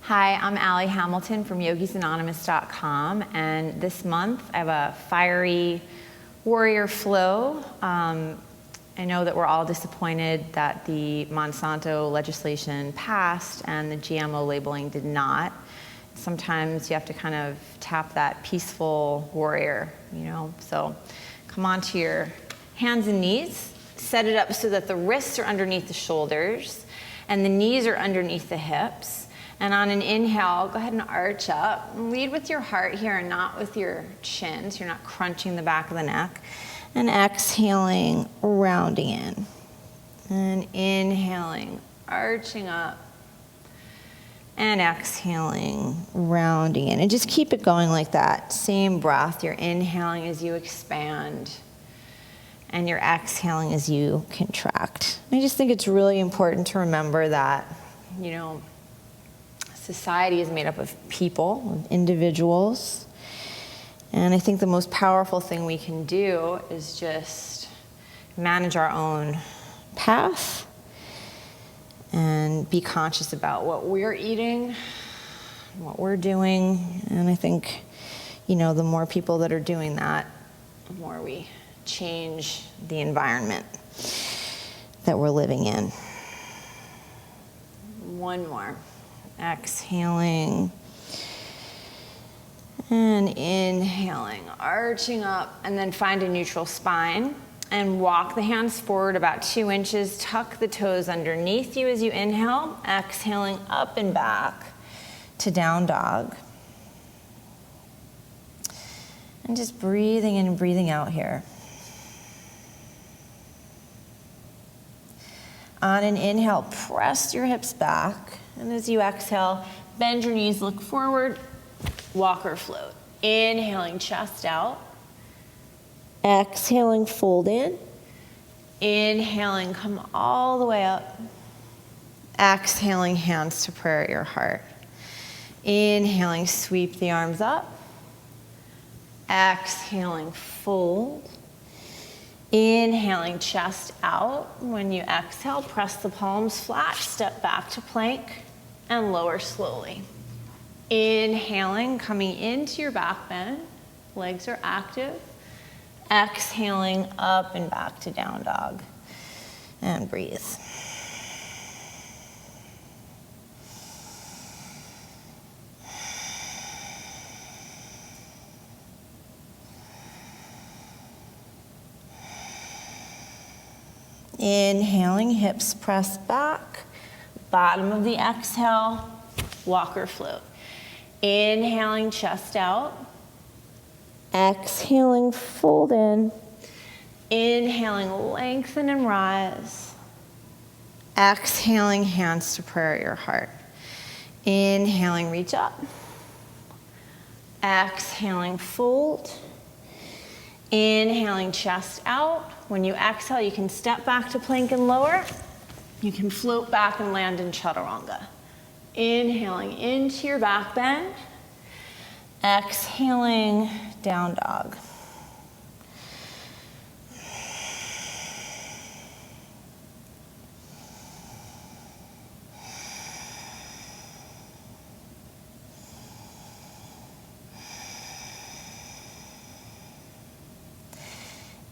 Hi, I'm Allie Hamilton from yogisanonymous.com, and this month I have a fiery warrior flow. I know that we're all disappointed that the Monsanto legislation passed and the GMO labeling did not. Sometimes you have to kind of tap that peaceful warrior, so come onto your hands and knees, set it up so that the wrists are underneath the shoulders and the knees are underneath the hips. And on an inhale, go ahead and arch up. Lead with your heart here and not with your chin, so you're not crunching the back of the neck. And exhaling, rounding in. And inhaling, arching up. And exhaling, rounding in. And just keep it going like that. Same breath. You're inhaling as you expand. And you're exhaling as you contract. I just think it's really important to remember that, society is made up of people, of individuals. And I think the most powerful thing we can do is just manage our own path and be conscious about what we're eating, what we're doing. And I think, the more people that are doing that, the more we change the environment that we're living in. One more. Exhaling and inhaling, arching up, and then find a neutral spine and walk the hands forward about 2 inches. Tuck the toes underneath you as you inhale, exhaling up and back to down dog. And just breathing in and breathing out here. On an inhale, press your hips back. And as you exhale, bend your knees, look forward, walk or float. Inhaling, chest out. Exhaling, fold in. Inhaling, come all the way up. Exhaling, hands to prayer at your heart. Inhaling, sweep the arms up. Exhaling, fold. Inhaling, chest out. When you exhale, press the palms flat, step back to plank, and lower slowly. Inhaling, coming into your back bend. Legs are active. Exhaling, up and back to down dog. And breathe. Inhaling, hips press back. Bottom of the exhale, walk or float. Inhaling, chest out. Exhaling, fold in. Inhaling, lengthen and rise. Exhaling, hands to prayer at your heart. Inhaling, reach up. Exhaling, fold. Inhaling, chest out. When you exhale, you can step back to plank and lower. You can float back and land in chaturanga. Inhaling into your back bend. Exhaling, down dog.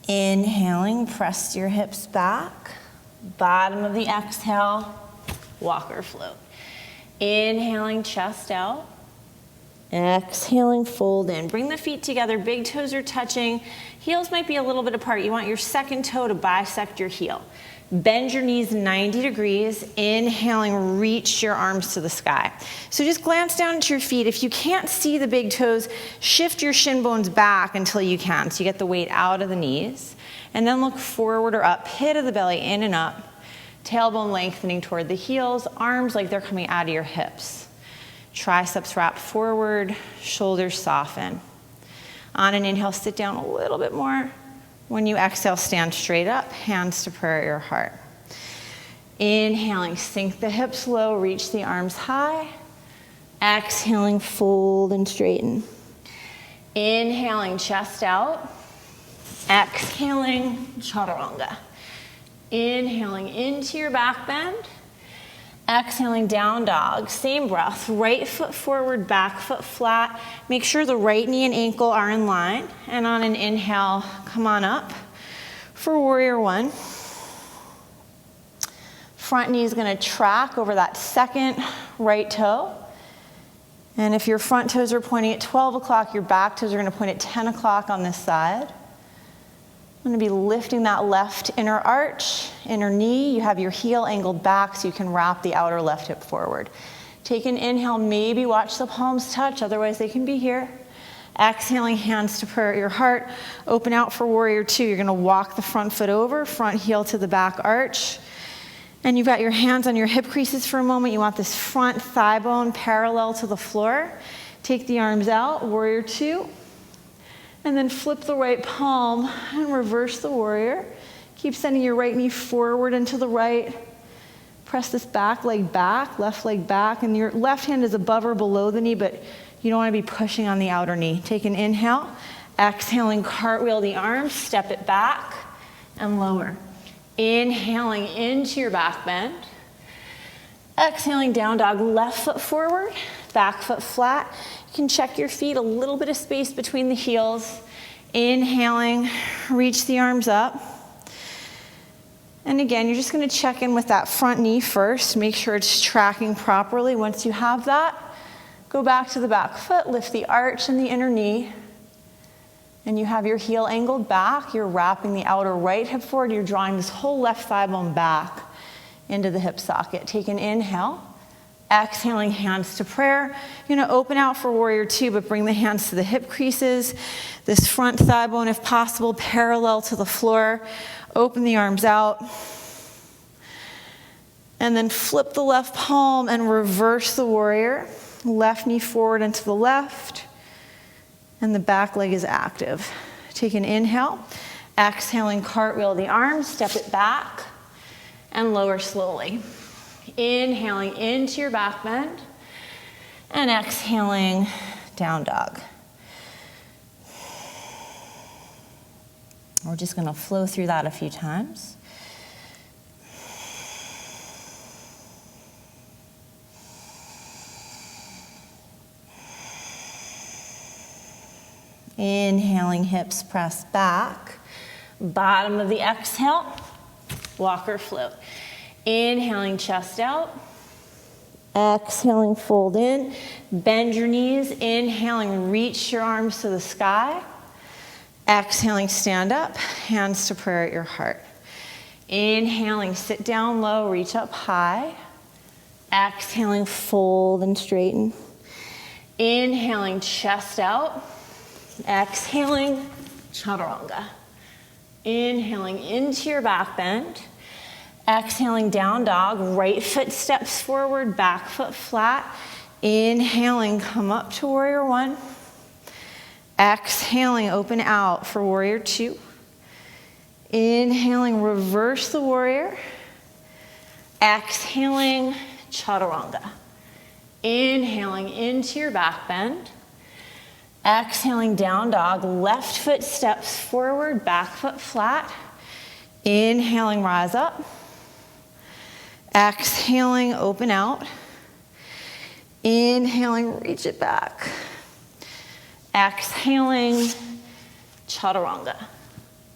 Inhaling, press your hips back. Bottom of the exhale, walk or float. Inhaling, chest out. Exhaling, fold in. Bring the feet together, big toes are touching. Heels might be a little bit apart. You want your second toe to bisect your heel. Bend your knees 90 degrees. Inhaling, reach your arms to the sky. So just glance down at your feet. If you can't see the big toes, shift your shin bones back until you can. So you get the weight out of the knees. And then look forward or up, pit of the belly, in and up. Tailbone lengthening toward the heels, arms like they're coming out of your hips. Triceps wrap forward, shoulders soften. On an inhale, sit down a little bit more. When you exhale, stand straight up, hands to prayer at your heart. Inhaling, sink the hips low, reach the arms high. Exhaling, fold and straighten. Inhaling, chest out. Exhaling, chaturanga. Inhaling into your back bend. Exhaling, down dog, same breath, right foot forward, back foot flat. Make sure the right knee and ankle are in line. And on an inhale, come on up for warrior one. Front knee is gonna track over that second right toe. And if your front toes are pointing at 12 o'clock, your back toes are gonna point at 10 o'clock on this side. I'm going to be lifting that left inner arch, inner knee. You have your heel angled back so you can wrap the outer left hip forward. Take an inhale, maybe watch the palms touch, otherwise they can be here. Exhaling, hands to prayer at your heart. Open out for warrior two. You're going to walk the front foot over, front heel to the back arch. And you've got your hands on your hip creases for a moment. You want this front thigh bone parallel to the floor. Take the arms out, warrior two. And then flip the right palm and reverse the warrior. Keep sending your right knee forward and to the right. Press this back leg back, left leg back, and your left hand is above or below the knee, but you don't want to be pushing on the outer knee. Take an inhale, exhaling, cartwheel the arms, step it back and lower. Inhaling into your back bend. Exhaling, down dog, left foot forward, back foot flat. You can check your feet, a little bit of space between the heels. Inhaling, reach the arms up. And again, you're just gonna check in with that front knee first. Make sure it's tracking properly. Once you have that, go back to the back foot, lift the arch and the inner knee. And you have your heel angled back. You're wrapping the outer right hip forward. You're drawing this whole left thigh bone back into the hip socket. Take an inhale. Exhaling, hands to prayer. You're gonna open out for warrior two, but bring the hands to the hip creases. This front thigh bone, if possible, parallel to the floor. Open the arms out. And then flip the left palm and reverse the warrior. Left knee forward and to the left. And the back leg is active. Take an inhale. Exhaling, cartwheel the arms, step it back, and lower slowly. Inhaling into your back bend, and exhaling, down dog. We're just gonna flow through that a few times. Inhaling, hips press back. Bottom of the exhale, walker float. Inhaling, chest out. Exhaling, fold in. Bend your knees. Inhaling, reach your arms to the sky. Exhaling, stand up. Hands to prayer at your heart. Inhaling, sit down low, reach up high. Exhaling, fold and straighten. Inhaling, chest out. Exhaling, chaturanga. Inhaling into your back bend. Exhaling, down dog. Right foot steps forward, back foot flat. Inhaling, come up to warrior one. Exhaling, open out for warrior two. Inhaling, reverse the warrior. Exhaling, chaturanga. Inhaling into your back bend. Exhaling, down dog. Left foot steps forward, back foot flat. Inhaling, rise up. Exhaling, open out. Inhaling, reach it back. Exhaling, chaturanga.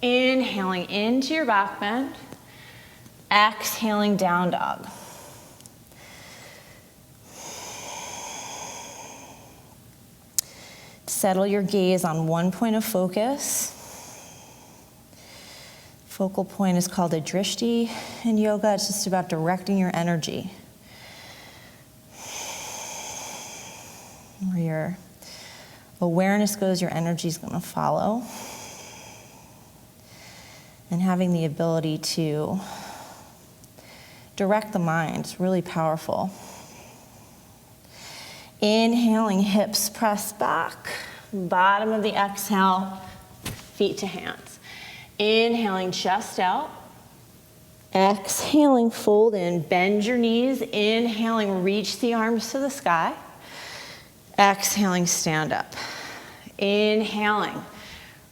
Inhaling into your back bend. Exhaling, down dog. Settle your gaze on one point of focus. Focal point is called a drishti in yoga. It's just about directing your energy. Where your awareness goes, your energy is going to follow. And having the ability to direct the mind is really powerful. Inhaling, hips press back. Bottom of the exhale, feet to hands. Inhaling, chest out. Exhaling, fold in. Bend your knees. Inhaling, reach the arms to the sky. Exhaling, stand up. Inhaling,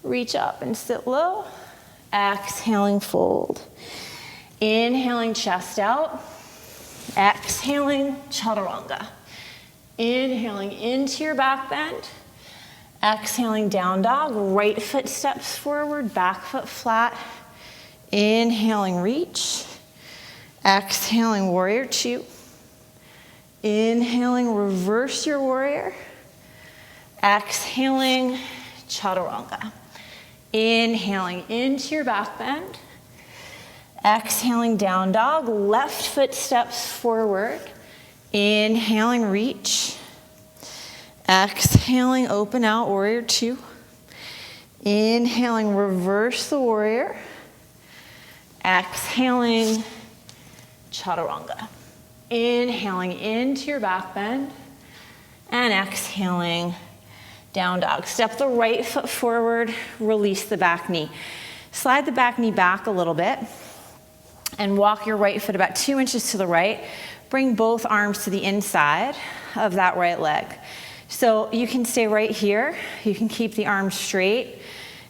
reach up and sit low. Exhaling, fold. Inhaling, chest out. Exhaling, chaturanga. Inhaling into your back bend. Exhaling, down dog. Right foot steps forward, back foot flat. Inhaling, reach. Exhaling, warrior two. Inhaling, reverse your warrior. Exhaling, chaturanga. Inhaling into your back bend. Exhaling, down dog. Left foot steps forward. Inhaling, reach. Exhaling, open out, warrior two. Inhaling, reverse the warrior. Exhaling, chaturanga. Inhaling into your back bend. And exhaling, down dog. Step the right foot forward, release the back knee. Slide the back knee back a little bit and walk your right foot about 2 inches to the right. Bring both arms to the inside of that right leg. So you can stay right here. You can keep the arms straight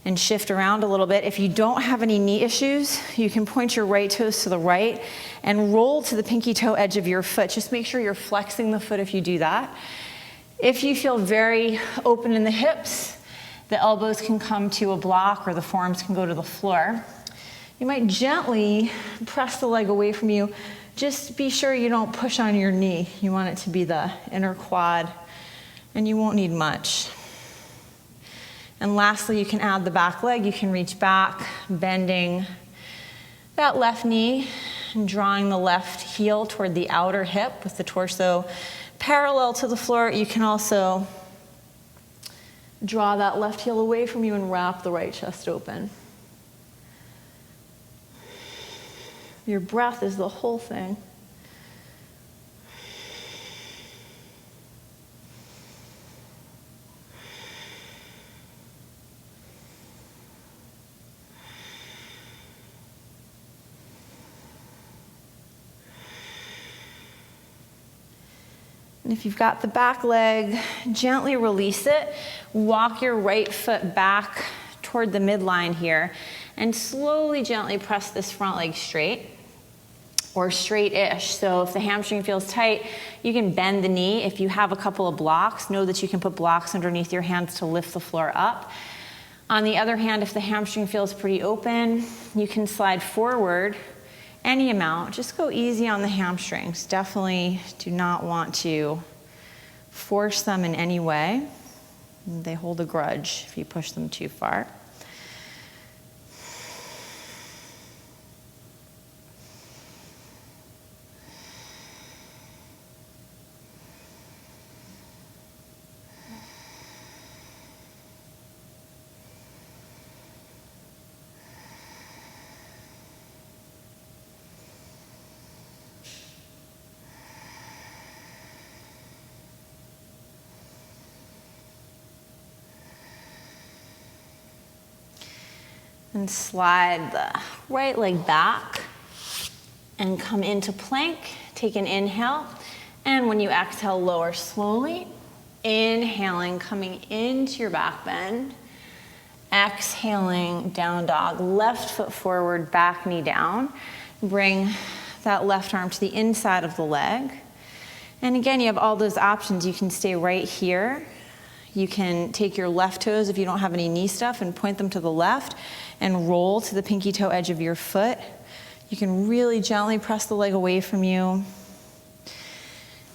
and shift around a little bit. If you don't have any knee issues, you can point your right toes to the right and roll to the pinky toe edge of your foot. Just make sure you're flexing the foot if you do that. If you feel very open in the hips, the elbows can come to a block or the forearms can go to the floor. You might gently press the leg away from you. Just be sure you don't push on your knee. You want it to be the inner quad, and you won't need much. And lastly, you can add the back leg. You can reach back, bending that left knee and drawing the left heel toward the outer hip with the torso parallel to the floor. You can also draw that left heel away from you and wrap the right chest open. Your breath is the whole thing. And if you've got the back leg, gently release it. Walk your right foot back toward the midline here and slowly, gently press this front leg straight or straight-ish. So if the hamstring feels tight, you can bend the knee. If you have a couple of blocks, know that you can put blocks underneath your hands to lift the floor up. On the other hand, if the hamstring feels pretty open, you can slide forward any amount. Just go easy on the hamstrings. Definitely do not want to force them in any way. They hold a grudge if you push them too far. And slide the right leg back and come into plank. Take an inhale. And when you exhale, lower slowly. Inhaling, coming into your back bend. Exhaling, down dog. Left foot forward, back knee down. Bring that left arm to the inside of the leg. And again, you have all those options. You can stay right here. You can take your left toes if you don't have any knee stuff and point them to the left and roll to the pinky toe edge of your foot. You can really gently press the leg away from you.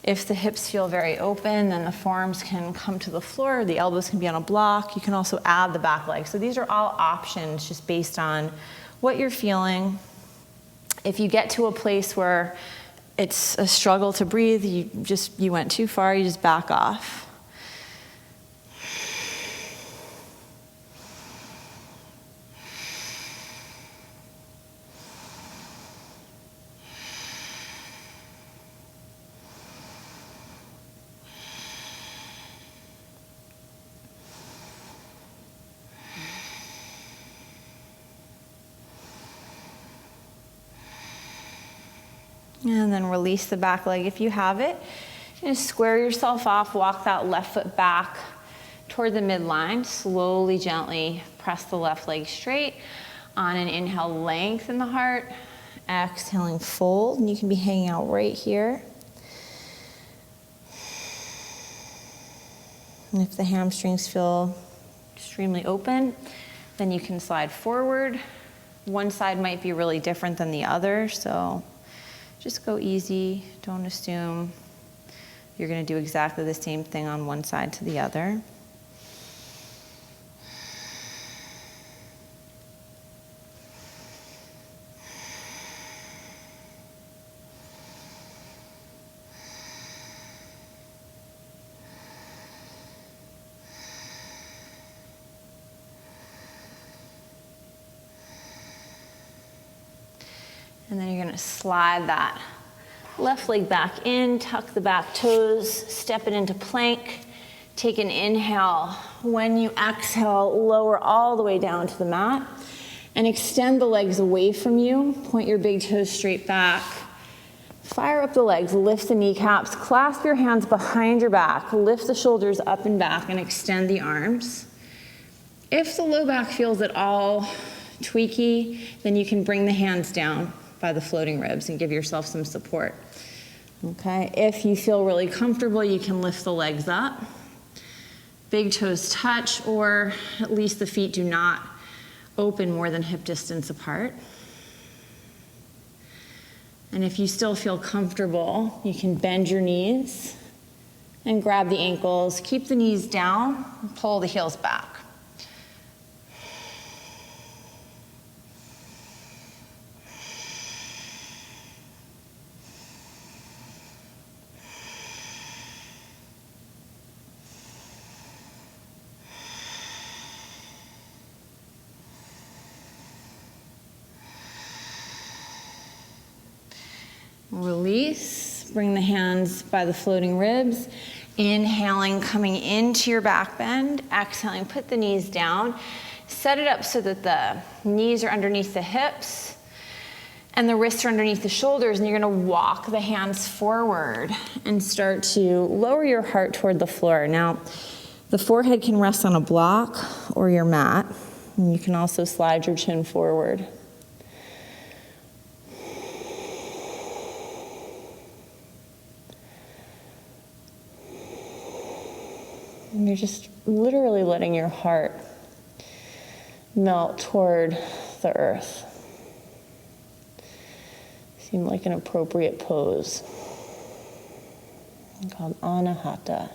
If the hips feel very open, then the forearms can come to the floor, the elbows can be on a block. You can also add the back leg. So these are all options just based on what you're feeling. If you get to a place where it's a struggle to breathe, you went too far, you just back off. And then release the back leg if you have it. And square yourself off, walk that left foot back toward the midline. Slowly, gently press the left leg straight. On an inhale, lengthen the heart. Exhaling, fold, and you can be hanging out right here. And if the hamstrings feel extremely open, then you can slide forward. One side might be really different than the other, so just go easy. Don't assume you're going to do exactly the same thing on one side to the other. And then you're going to slide that left leg back in, tuck the back toes, step it into plank. Take an inhale. When you exhale, lower all the way down to the mat and extend the legs away from you. Point your big toes straight back. Fire up the legs, lift the kneecaps, clasp your hands behind your back, lift the shoulders up and back and extend the arms. If the low back feels at all tweaky, then you can bring the hands down by the floating ribs and give yourself some support. Okay, if you feel really comfortable, you can lift the legs up. Big toes touch, or at least the feet do not open more than hip distance apart. And if you still feel comfortable, you can bend your knees and grab the ankles. Keep the knees down, and pull the heels back. Release, bring the hands by the floating ribs. Inhaling, coming into your back bend. Exhaling, put the knees down. Set it up so that the knees are underneath the hips and the wrists are underneath the shoulders, and you're gonna walk the hands forward and start to lower your heart toward the floor. Now, the forehead can rest on a block or your mat, and you can also slide your chin forward. And you're just literally letting your heart melt toward the earth. Seem like an appropriate pose called Anahata.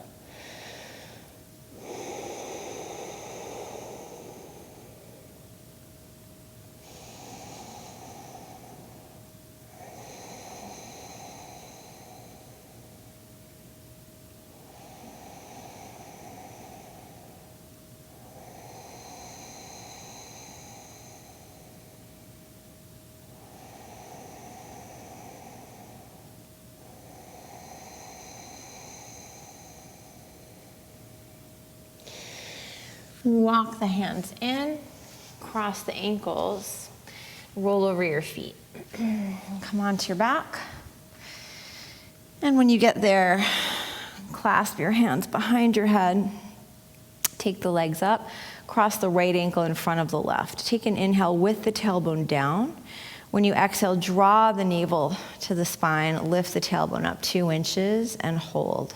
Walk the hands in, cross the ankles, roll over your feet. Come onto your back. And when you get there, clasp your hands behind your head. Take the legs up, cross the right ankle in front of the left. Take an inhale with the tailbone down. When you exhale, draw the navel to the spine, lift the tailbone up 2 inches and hold.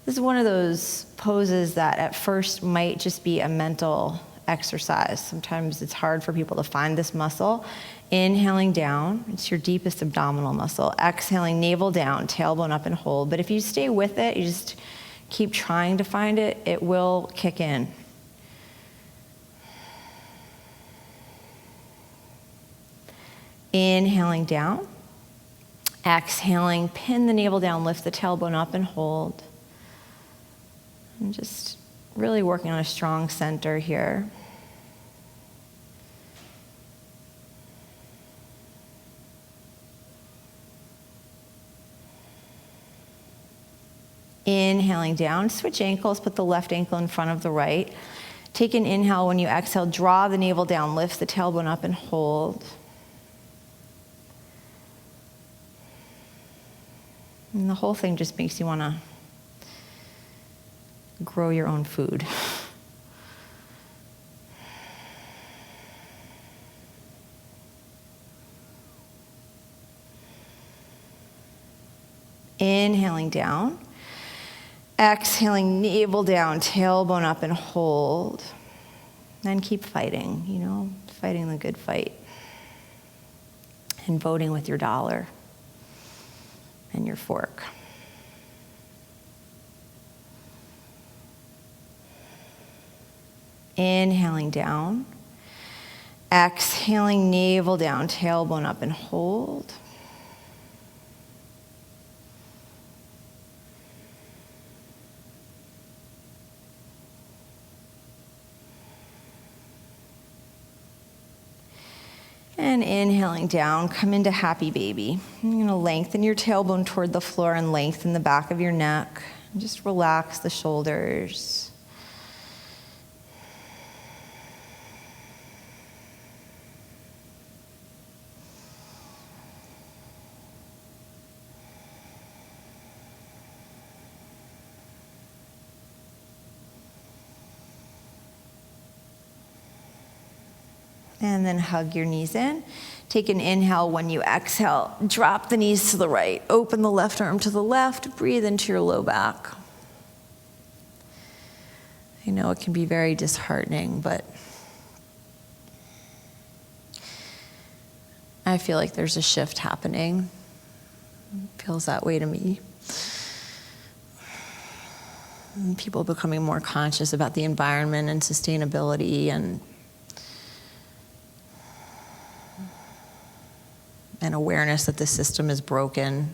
This is one of those poses that at first might just be a mental exercise. Sometimes it's hard for people to find this muscle. Inhaling down, it's your deepest abdominal muscle. Exhaling, navel down, tailbone up and hold. But if you stay with it, you just keep trying to find it, it will kick in. Inhaling down. Exhaling, pin the navel down, lift the tailbone up and hold. And just really working on a strong center here. Inhaling down, switch ankles, put the left ankle in front of the right. Take an inhale. When you exhale, draw the navel down, lift the tailbone up and hold. And the whole thing just makes you want to grow your own food. Inhaling down. Exhaling, navel down, tailbone up and hold. Then keep fighting, fighting the good fight. And voting with your dollar and your fork. Inhaling down. Exhaling, navel down, tailbone up and hold. And inhaling down, come into happy baby. You're going to lengthen your tailbone toward the floor and lengthen the back of your neck. And just relax the shoulders. And then hug your knees in. Take an inhale. When you exhale, drop the knees to the right. Open the left arm to the left. Breathe into your low back. I know it can be very disheartening, but I feel like there's a shift happening. It feels that way to me. And people becoming more conscious about the environment and sustainability and awareness that the system is broken.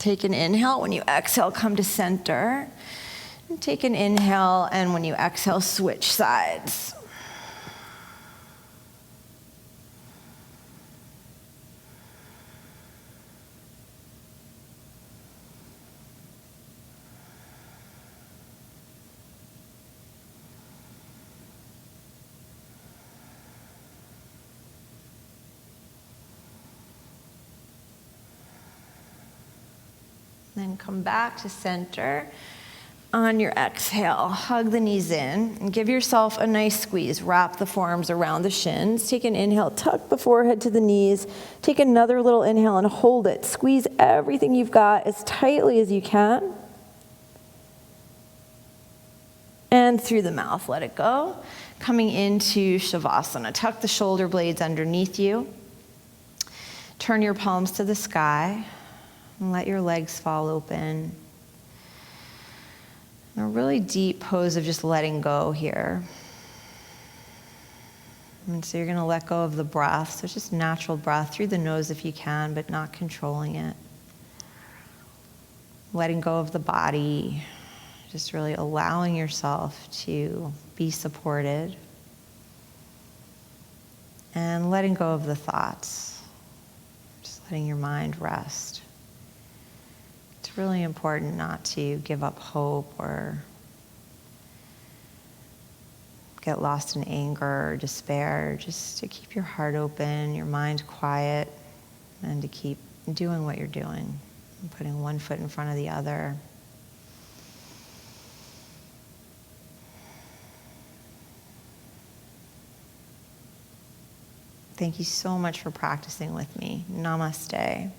Take an inhale. When you exhale, come to center. And take an inhale, and when you exhale, switch sides. Then come back to center. On your exhale, hug the knees in and give yourself a nice squeeze. Wrap the forearms around the shins. Take an inhale, tuck the forehead to the knees. Take another little inhale and hold it. Squeeze everything you've got as tightly as you can. And through the mouth, let it go. Coming into Savasana. Tuck the shoulder blades underneath you. Turn your palms to the sky. And let your legs fall open. A really deep pose of just letting go here. And so you're going to let go of the breath. So just natural breath through the nose if you can, but not controlling it. Letting go of the body. Just really allowing yourself to be supported. And letting go of the thoughts. Just letting your mind rest. It's really important not to give up hope or get lost in anger or despair, just to keep your heart open, your mind quiet, and to keep doing what you're doing, and putting one foot in front of the other. Thank you so much for practicing with me. Namaste.